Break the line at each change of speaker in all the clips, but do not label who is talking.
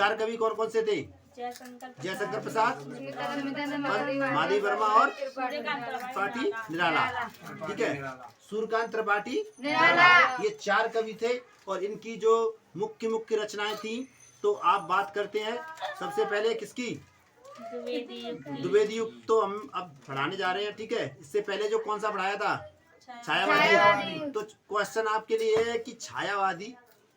चार कवि कौन कौन से थे? जयशंकर प्रसाद, माधवी वर्मा और त्रिपाठी निराला। ठीक है, सूर्यकांत त्रिपाठी ये चार कवि थे और इनकी जो मुख्य रचनाएं थी। तो आप बात करते हैं सबसे पहले किसकी? द्विवेदी युग तो हम अब पढ़ाने जा रहे हैं। ठीक है, इससे पहले जो कौन सा पढ़ाया था? छायावादी। तो क्वेश्चन आपके लिए है कि छायावादी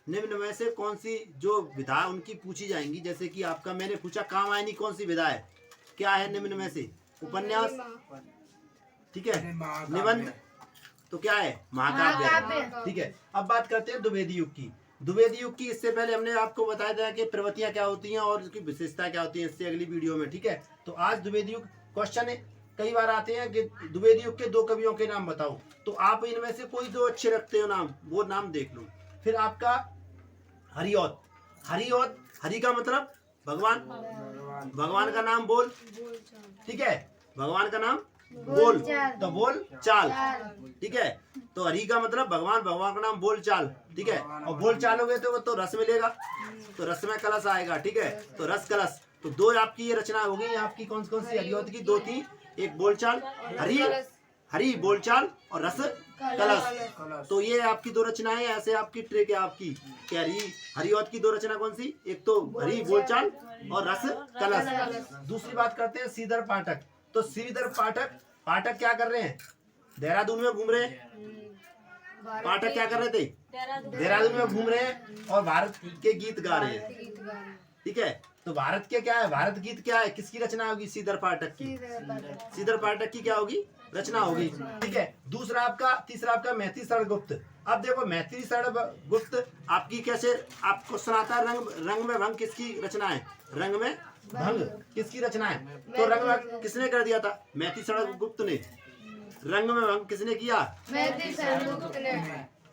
निम्न में से कौन सी जो विधा उनकी पूछी जाएंगी। जैसे कि आपका मैंने पूछा कामायनी कौन सी विधा है? क्या है निम्न में से? उपन्यास, ठीक है, निबंध, तो क्या है? महाकाव्य। ठीक है, अब बात करते हैं द्विवेदी युग की। द्विवेदी युग की इससे पहले हमने आपको बताया था कि प्रवृत्तियां क्या होती हैं और उसकी विशेषता क्या होती है, इससे अगली वीडियो में। ठीक है, तो आज द्विवेदी युग क्वेश्चन है, कई बार आते हैं कि द्विवेदी युग के दो कवियों के नाम बताओ। तो आप इनमें से कोई दो अच्छे रखते हो नाम, वो नाम देख लो। फिर आपका हरिऔध, हरिऔध, हरि का मतलब भगवान, भगवान का नाम बोल। ठीक है, भगवान का नाम बोल, तो बोल चाल। ठीक है, तो हरि का मतलब भगवान, भगवान का नाम बोल चाल। ठीक है, और बोल चाल हो गए तो रस मिलेगा, तो रस में कलश आएगा। ठीक है, तो रस कलश, तो दो आपकी ये रचना हो गई। आपकी कौन सी हरिऔध की? दो थी, एक बोलचाल, हरि बोलचाल और रस कलश। तो ये आपकी दो रचनाएं। ऐसे आपकी ट्रिक है आपकी कि हरिऔध की दो रचना कौन सी? एक तो हरि बोलचाल और रस कलश। दूसरी बात करते हैं श्रीधर पाठक। तो श्रीधर पाठक क्या कर रहे हैं? देहरादून में घूम रहे हैं। पाठक क्या कर रहे थे? देहरादून में घूम रहे हैं और भारत के गीत गा रहे हैं। ठीक है, तो भारत के क्या है? भारत गीत क्या है? किसकी रचना होगी? श्रीधर पाठक की। श्रीधर पाठक की क्या होगी? रचना होगी। ठीक है, दूसरा आपका, तीसरा आपका मैथिली शरण गुप्त। अब देखो मैथिली शरण गुप्त आपकी कैसे आपको सुनाता है? रंग में भंग किसकी रचना है? रंग में भंग किसकी रचना है? तो रंग में किसने कर दिया था? मैथिली शरण गुप्त ने। रंग में भंग किसने किया? मैथिली शरण गुप्त ने।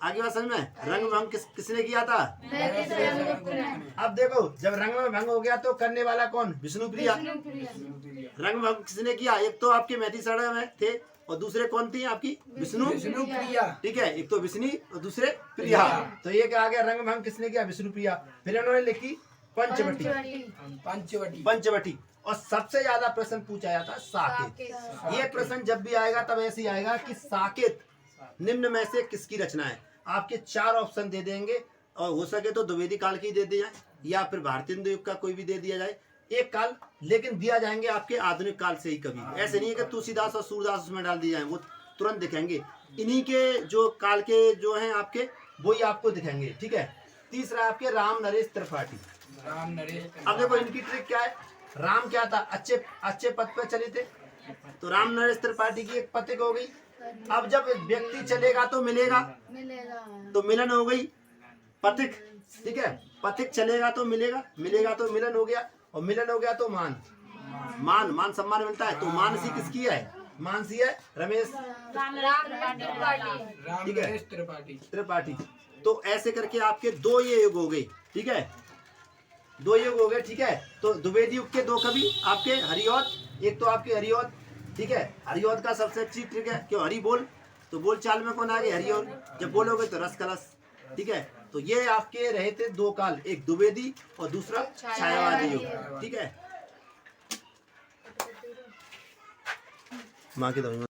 आगे बात समझ में? रंग में भंग किसने किया था? मैथिली शरण गुप्त ने। अब देखो जब रंग में भंग हो गया तो करने वाला कौन? विष्णुप्रिया। रंग में भंग किसने किया? एक तो आपके मैथिली शरण में थे और दूसरे कौन थी आपकी? विष्णुप्रिया। ठीक है, एक तो विष्णु और दूसरे प्रिया। तो ये क्या आ गया? रंग में भंग किसने किया? विष्णुप्रिया। फिर उन्होंने लिखी पंचवटी। और सबसे ज्यादा प्रश्न पूछा जाता है साकेत। ये प्रश्न जब भी आएगा तब ऐसे ही आएगा कि साकेत निम्न में से किसकी रचना है? आपके चार ऑप्शन दे देंगे और हो सके तो द्विवेदी काल की दे दिया या फिर भारतीय युग का कोई भी दे दिया जाए, एक काल, लेकिन दिया जाएंगे आपके आधुनिक काल से ही। कभी ऐसे नहीं है कि तुलसीदास और सूरदास उसमें डाल दिए जाए, वो तुरंत दिखेंगे। इन्हीं के जो काल के जो हैं आपके, वो ही आपको दिखेंगे। ठीक है, तीसरा आपके राम नरेश त्रिपाठी। अब देखो इनकी ट्रिक क्या है? राम क्या था? अच्छे पद पे चले थे, तो राम नरेश त्रिपाठी की एक पथिक हो गई। अब जब व्यक्ति चलेगा तो मिलेगा, तो मिलन हो गई पथिक। ठीक है, पथिक चलेगा तो मिलेगा तो मिलन हो गया, और मिलन हो गया तो मान सम्मान मिलता है। तो मानसी किसकी है? मानसी है रमेश त्रिपाठी। तो ऐसे करके आपके दो ये युग हो गए। ठीक है, दो युग हो गए। ठीक है, तो द्विवेदी युग के दो कवि आपके हरिऔध, एक तो आपके हरिऔध। ठीक है, हरिऔध का सबसे अच्छी ट्रिक है क्यों? हरि बोल, तो बोल चाल में कौन आ गए? हरिऔध। जब बोलोगे तो रस कलश। ठीक है, तो ये आपके रहे थे दो काल, एक द्विवेदी और दूसरा छायावादी युग। ठीक है, माँ की दवाई